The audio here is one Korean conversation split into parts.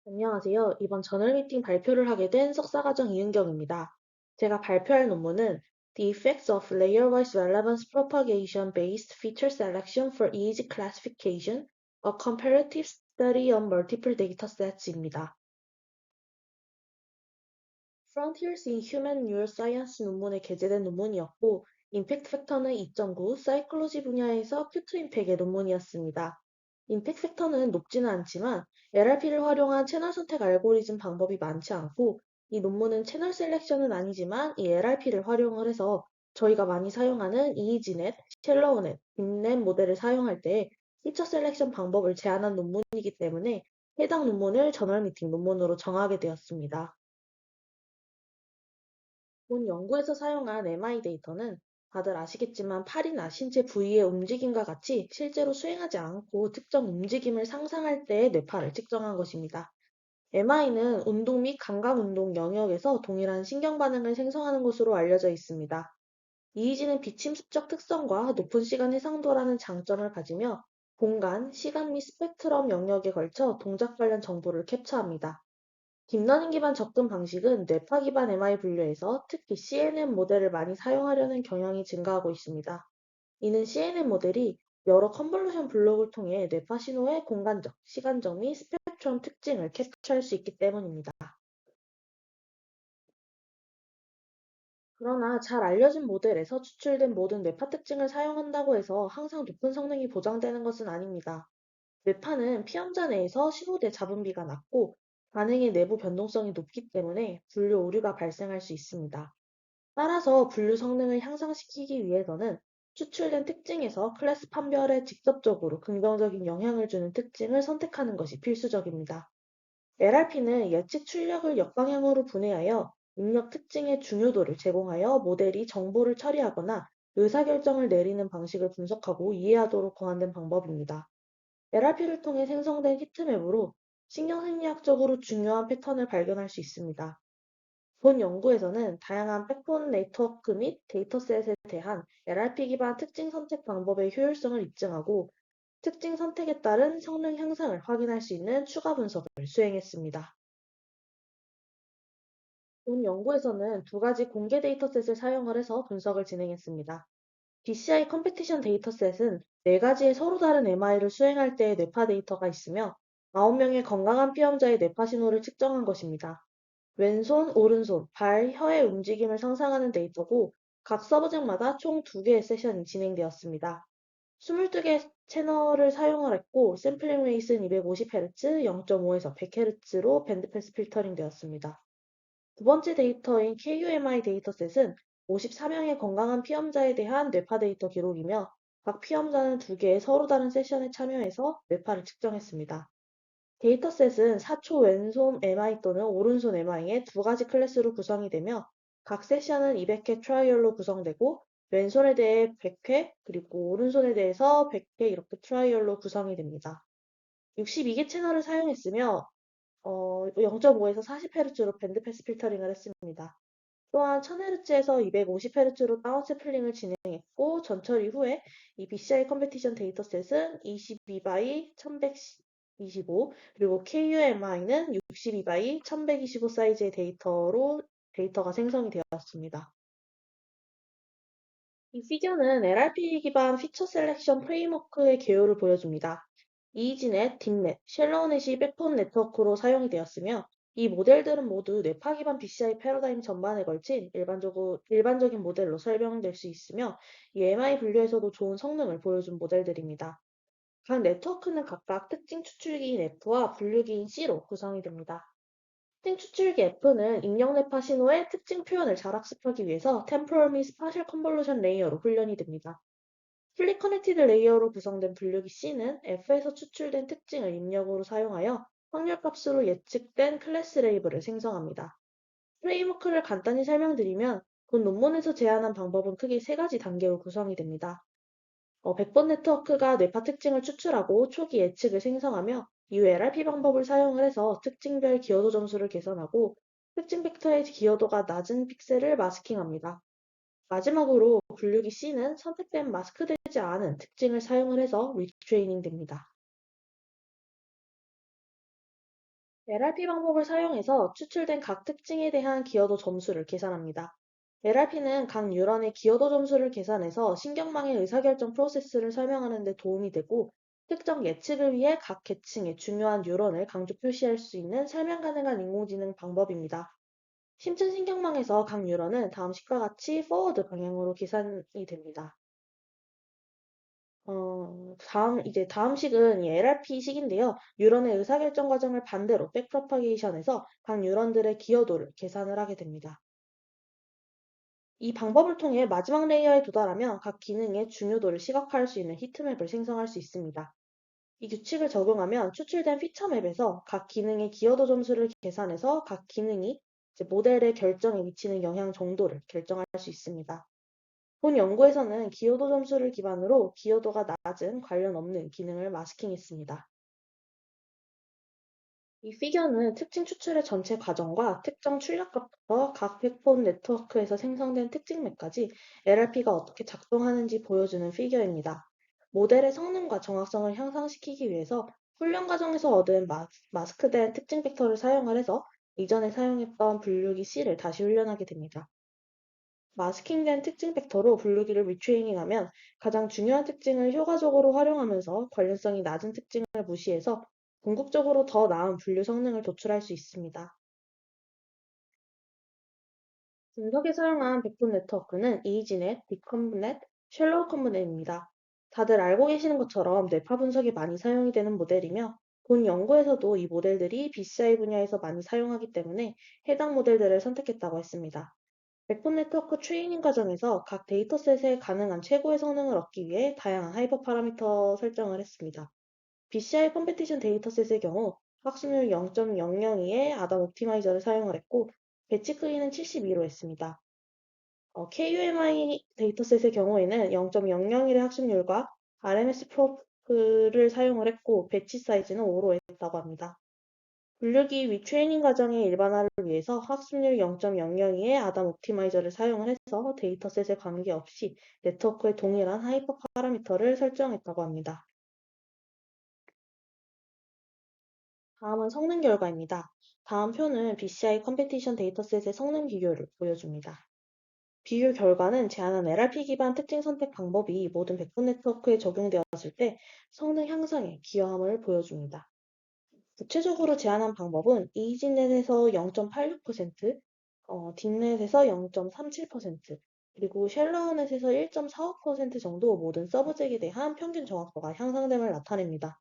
안녕하세요. 이번 저널 미팅 발표를 하게 된 석사과정 이은경입니다. 제가 발표할 논문은 The Effects of Layer-wise Relevance Propagation-Based Feature Selection for Easy Classification, a Comparative Study on Multiple Datasets입니다. Frontiers in Human Neuroscience 논문에 게재된 논문이었고, 임팩트 팩터는 2.9, 사이콜로지 분야에서 큐트 임팩의 논문이었습니다. 임팩트 팩터는 높지는 않지만 LRP를 활용한 채널 선택 알고리즘 방법이 많지 않고, 이 논문은 채널 셀렉션은 아니지만 이 LRP를 활용을 해서 저희가 많이 사용하는 이이지넷, 쉘로우넷, 빅넷 모델을 사용할 때 피처 셀렉션 방법을 제안한 논문이기 때문에 해당 논문을 저널 미팅 논문으로 정하게 되었습니다. 본 연구에서 사용한 MI 데이터는 다들 아시겠지만 팔이나 신체 부위의 움직임과 같이 실제로 수행하지 않고 특정 움직임을 상상할 때의 뇌파를 측정한 것입니다. MI는 운동 및 감각 운동 영역에서 동일한 신경 반응을 생성하는 것으로 알려져 있습니다. 이의지는 비침습적 특성과 높은 시간 해상도라는 장점을 가지며 공간, 시간 및 스펙트럼 영역에 걸쳐 동작 관련 정보를 캡처합니다. 딥러닝 기반 접근 방식은 뇌파 기반 MI 분류에서 특히 CNN 모델을 많이 사용하려는 경향이 증가하고 있습니다. 이는 CNN 모델이 여러 컨볼루션 블록을 통해 뇌파 신호의 공간적, 시간적 및 스펙트럼 특징을 캡처할 수 있기 때문입니다. 그러나 잘 알려진 모델에서 추출된 모든 뇌파 특징을 사용한다고 해서 항상 높은 성능이 보장되는 것은 아닙니다. 뇌파는 피험자 내에서 시도대 잡음비가 낮고 반응의 내부 변동성이 높기 때문에 분류 오류가 발생할 수 있습니다. 따라서 분류 성능을 향상시키기 위해서는 추출된 특징에서 클래스 판별에 직접적으로 긍정적인 영향을 주는 특징을 선택하는 것이 필수적입니다. LRP는 예측 출력을 역방향으로 분해하여 입력 특징의 중요도를 제공하여 모델이 정보를 처리하거나 의사결정을 내리는 방식을 분석하고 이해하도록 고안된 방법입니다. LRP를 통해 생성된 히트맵으로 신경생리학적으로 중요한 패턴을 발견할 수 있습니다. 본 연구에서는 다양한 백본 네트워크 및 데이터셋에 대한 LRP 기반 특징 선택 방법의 효율성을 입증하고 특징 선택에 따른 성능 향상을 확인할 수 있는 추가 분석을 수행했습니다. 본 연구에서는 두 가지 공개 데이터셋을 사용을 해서 분석을 진행했습니다. BCI 컴페티션 데이터셋은 네 가지의 서로 다른 MI를 수행할 때의 뇌파 데이터가 있으며 9명의 건강한 피험자의 뇌파 신호를 측정한 것입니다. 왼손, 오른손, 발, 혀의 움직임을 상상하는 데이터고 각 서브젝마다 총 2개의 세션이 진행되었습니다. 22개 채널을 사용을 했고 샘플링 레이스는 250Hz, 0.5에서 100Hz로 밴드패스 필터링 되었습니다. 두 번째 데이터인 KUMI 데이터셋은 54명의 건강한 피험자에 대한 뇌파 데이터 기록이며 각 피험자는 2개의 서로 다른 세션에 참여해서 뇌파를 측정했습니다. 데이터셋은 4초 왼손 MI 또는 오른손 MI의 두 가지 클래스로 구성이 되며 각 세션은 200회 트라이얼로 구성되고 왼손에 대해 100회 그리고 오른손에 대해서 100회 이렇게 트라이얼로 구성이 됩니다. 62개 채널을 사용했으며 0.5에서 40Hz로 밴드패스 필터링을 했습니다. 또한 1000Hz에서 250Hz로 다운샘플링을 진행했고 전처리 후에 이 BCI 컴페티션 데이터셋은 22 by 1125 그리고 KUMI는 62 by 1125 사이즈의 데이터가 생성이 되었습니다. 이 피겨는 LRP 기반 피처 셀렉션 프레임워크의 개요를 보여줍니다. 이지넷, 딥넷, 쉘로우넷이 백폰 네트워크로 사용이 되었으며 이 모델들은 모두 뇌파 기반 BCI 패러다임 전반에 걸친 일반적인 모델로 설명될 수 있으며 이 MI 분류에서도 좋은 성능을 보여준 모델들입니다. 각 네트워크는 각각 특징 추출기인 F와 분류기인 C로 구성이 됩니다. 특징 추출기 F는 입력 뇌파 신호의 특징 표현을 잘 학습하기 위해서 템포럴 및 스파셜 컨볼루션 레이어로 훈련이 됩니다. 플리 커넥티드 레이어로 구성된 분류기 C는 F에서 추출된 특징을 입력으로 사용하여 확률값으로 예측된 클래스 레이블을 생성합니다. 프레임워크를 간단히 설명드리면 본 논문에서 제안한 방법은 크게 세 가지 단계로 구성이 됩니다. 백번 네트워크가 뇌파 특징을 추출하고 초기 예측을 생성하며 이후 LRP 방법을 사용을 해서 특징별 기여도 점수를 계산하고 특징 벡터의 기여도가 낮은 픽셀을 마스킹합니다. 마지막으로 분류기 C는 선택된 마스크되지 않은 특징을 사용을 해서 리트레이닝 됩니다. LRP 방법을 사용해서 추출된 각 특징에 대한 기여도 점수를 계산합니다. LRP는 각 뉴런의 기여도 점수를 계산해서 신경망의 의사결정 프로세스를 설명하는 데 도움이 되고, 특정 예측을 위해 각 계층의 중요한 뉴런을 강조 표시할 수 있는 설명 가능한 인공지능 방법입니다. 심층신경망에서 각 뉴런은 다음식과 같이 포워드 방향으로 계산이 됩니다. 다음 식은 이 LRP 식인데요. 뉴런의 의사결정 과정을 반대로 백프로파게이션해서 각 뉴런들의 기여도를 계산을 하게 됩니다. 이 방법을 통해 마지막 레이어에 도달하면 각 기능의 중요도를 시각화할 수 있는 히트맵을 생성할 수 있습니다. 이 규칙을 적용하면 추출된 피처맵에서 각 기능의 기여도 점수를 계산해서 각 기능이 이제 모델의 결정에 미치는 영향 정도를 결정할 수 있습니다. 본 연구에서는 기여도 점수를 기반으로 기여도가 낮은 관련 없는 기능을 마스킹했습니다. 이 피겨는 특징 추출의 전체 과정과 특정 출력값부터 각 백본 네트워크에서 생성된 특징 맵까지 LRP가 어떻게 작동하는지 보여주는 피겨입니다. 모델의 성능과 정확성을 향상시키기 위해서 훈련 과정에서 얻은 마스크된 특징 벡터를 사용을 해서 이전에 사용했던 분류기 C를 다시 훈련하게 됩니다. 마스킹된 특징 벡터로 분류기를 리트레이닝하면 가장 중요한 특징을 효과적으로 활용하면서 관련성이 낮은 특징을 무시해서 궁극적으로 더 나은 분류 성능을 도출할 수 있습니다. 분석에 사용한 백분 네트워크는 이지넷, 빅컨브넷, 쉘로우 컨브넷입니다. 다들 알고 계시는 것처럼 뇌파 분석에 많이 사용이 되는 모델이며, 본 연구에서도 이 모델들이 BCI 분야에서 많이 사용하기 때문에 해당 모델들을 선택했다고 했습니다. 백분 네트워크 트레이닝 과정에서 각 데이터셋에 가능한 최고의 성능을 얻기 위해 다양한 하이퍼 파라미터 설정을 했습니다. BCI 컴페티션 데이터셋의 경우 학습률 0.002의 아담 옵티마이저를 사용을 했고, 배치 크기는 72로 했습니다. KUMI 데이터셋의 경우에는 0.001의 학습률과 RMS 프로프를 사용을 했고, 배치 사이즈는 5로 했다고 합니다. 분류기 리트레이닝 과정의 일반화를 위해서 학습률 0.002의 아담 옵티마이저를 사용을 해서 데이터셋에 관계없이 네트워크의 동일한 하이퍼 파라미터를 설정했다고 합니다. 다음은 성능 결과입니다. 다음 표는 BCI 컴페티션 데이터셋의 성능 비교를 보여줍니다. 비교 결과는 제안한 LRP 기반 특징 선택 방법이 모든 백분 네트워크에 적용되었을 때 성능 향상에 기여함을 보여줍니다. 구체적으로 제안한 방법은 이지넷에서 0.86%, 딥넷에서 0.37%, 그리고 쉘러넷에서 1.45% 정도 모든 서브젝에 대한 평균 정확도가 향상됨을 나타냅니다.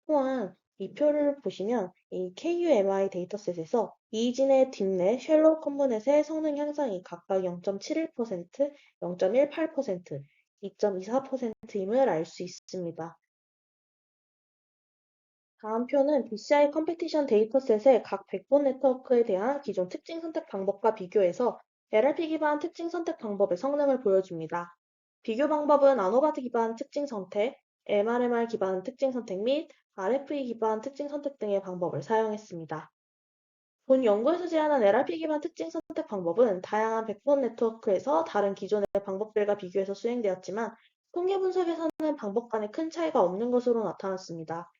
또한 이 표를 보시면 이 KUMI 데이터셋에서 이진의 딥넷, 쉘로우 컨버넷의 성능 향상이 각각 0.71%, 0.18%, 2.24%임을 알 수 있습니다. 다음 표는 BCI 컴페티션 데이터셋의 각 백본 네트워크에 대한 기존 특징 선택 방법과 비교해서 LRP 기반 특징 선택 방법의 성능을 보여줍니다. 비교 방법은 아노바드 기반 특징 선택, MRMR 기반 특징 선택 및 RFE 기반 특징 선택 등의 방법을 사용했습니다. 본 연구에서 제안한 LRP 기반 특징 선택 방법은 다양한 백본 네트워크에서 다른 기존의 방법들과 비교해서 수행되었지만, 통계 분석에서는 방법 간에 큰 차이가 없는 것으로 나타났습니다.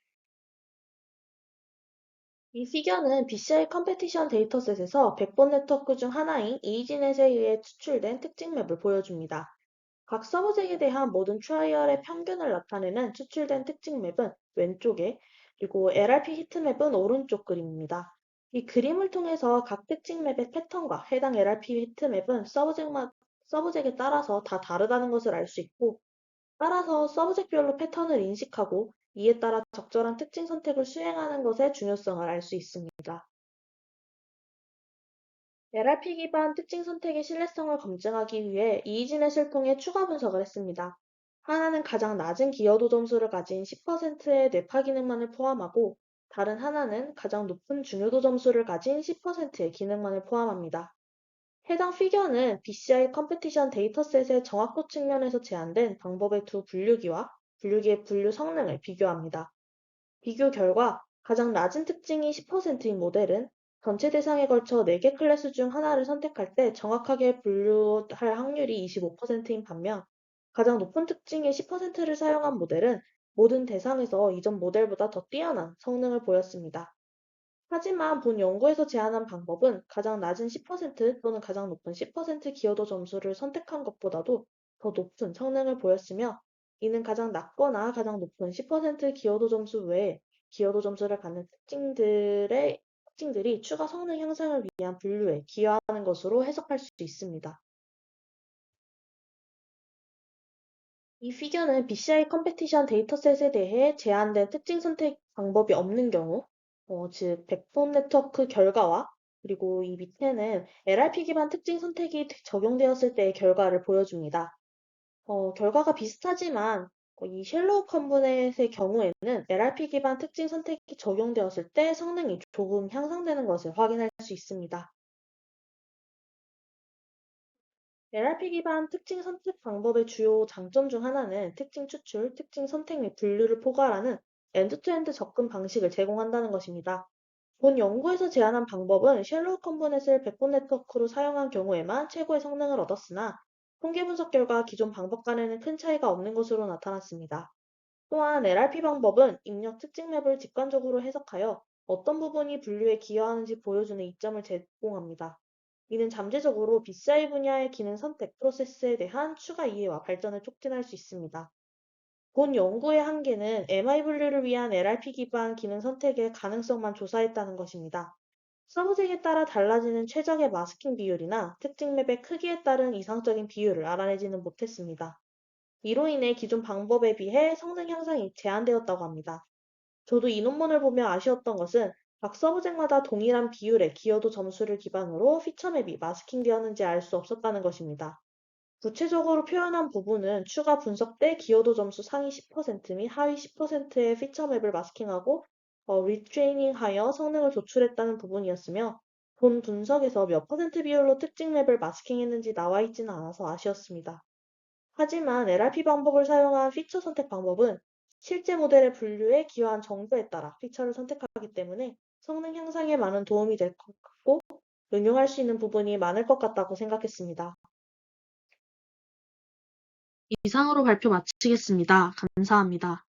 이 피겨는 BCI 컴페티션 데이터셋에서 백본 네트워크 중 하나인 이지넷에 의해 추출된 특징 맵을 보여줍니다. 각 서브젝에 대한 모든 트라이얼의 평균을 나타내는 추출된 특징 맵은 왼쪽에, 그리고 LRP 히트맵은 오른쪽 그림입니다. 이 그림을 통해서 각 특징 맵의 패턴과 해당 LRP 히트맵은 서브젝에 따라서 다 다르다는 것을 알 수 있고, 따라서 서브젝별로 패턴을 인식하고 이에 따라 적절한 특징 선택을 수행하는 것의 중요성을 알 수 있습니다. LRP 기반 특징 선택의 신뢰성을 검증하기 위해 이지넷을 통해 추가 분석을 했습니다. 하나는 가장 낮은 기여도 점수를 가진 10%의 뇌파 기능만을 포함하고, 다른 하나는 가장 높은 중요도 점수를 가진 10%의 기능만을 포함합니다. 해당 피겨는 BCI 컴페티션 데이터셋의 정확도 측면에서 제한된 방법의 두 분류기와 분류기의 분류 성능을 비교합니다. 비교 결과 가장 낮은 특징이 10%인 모델은 전체 대상에 걸쳐 4개 클래스 중 하나를 선택할 때 정확하게 분류할 확률이 25%인 반면, 가장 높은 특징의 10%를 사용한 모델은 모든 대상에서 이전 모델보다 더 뛰어난 성능을 보였습니다. 하지만 본 연구에서 제안한 방법은 가장 낮은 10% 또는 가장 높은 10% 기여도 점수를 선택한 것보다도 더 높은 성능을 보였으며, 이는 가장 낮거나 가장 높은 10% 기여도 점수 외에 기여도 점수를 갖는 특징들이 추가 성능 향상을 위한 분류에 기여하는 것으로 해석할 수 있습니다. 이 피겨는 BCI 컴페티션 데이터셋에 대해 제한된 특징 선택 방법이 없는 경우, 즉 백폰 네트워크 결과와, 그리고 이 밑에는 LRP 기반 특징 선택이 적용되었을 때의 결과를 보여줍니다. 결과가 비슷하지만 이 쉘로우 컨브넷의 경우에는 LRP 기반 특징 선택이 적용되었을 때 성능이 조금 향상되는 것을 확인할 수 있습니다. LRP 기반 특징 선택 방법의 주요 장점 중 하나는 특징 추출, 특징 선택 및 분류를 포괄하는 엔드투엔드 접근 방식을 제공한다는 것입니다. 본 연구에서 제안한 방법은 쉘로우 컴포넷을 백본 네트워크로 사용한 경우에만 최고의 성능을 얻었으나, 통계 분석 결과 기존 방법 간에는 큰 차이가 없는 것으로 나타났습니다. 또한 LRP 방법은 입력 특징 맵을 직관적으로 해석하여 어떤 부분이 분류에 기여하는지 보여주는 이점을 제공합니다. 이는 잠재적으로 BCI 분야의 기능 선택 프로세스에 대한 추가 이해와 발전을 촉진할 수 있습니다. 본 연구의 한계는 MI 분류를 위한 LRP 기반 기능 선택의 가능성만 조사했다는 것입니다. 서브젝에 따라 달라지는 최적의 마스킹 비율이나 특징 맵의 크기에 따른 이상적인 비율을 알아내지는 못했습니다. 이로 인해 기존 방법에 비해 성능 향상이 제한되었다고 합니다. 저도 이 논문을 보며 아쉬웠던 것은 각 서브젝마다 동일한 비율의 기여도 점수를 기반으로 피처맵이 마스킹되었는지 알 수 없었다는 것입니다. 구체적으로 표현한 부분은 추가 분석 때 기여도 점수 상위 10% 및 하위 10%의 피처맵을 마스킹하고 리트레이닝하여 성능을 도출했다는 부분이었으며, 본 분석에서 몇 퍼센트 비율로 특징 맵을 마스킹했는지 나와 있지는 않아서 아쉬웠습니다. 하지만 LRP 방법을 사용한 피처 선택 방법은 실제 모델의 분류에 기여한 정도에 따라 피처를 선택하기 때문에 성능 향상에 많은 도움이 될 것 같고, 응용할 수 있는 부분이 많을 것 같다고 생각했습니다. 이상으로 발표 마치겠습니다. 감사합니다.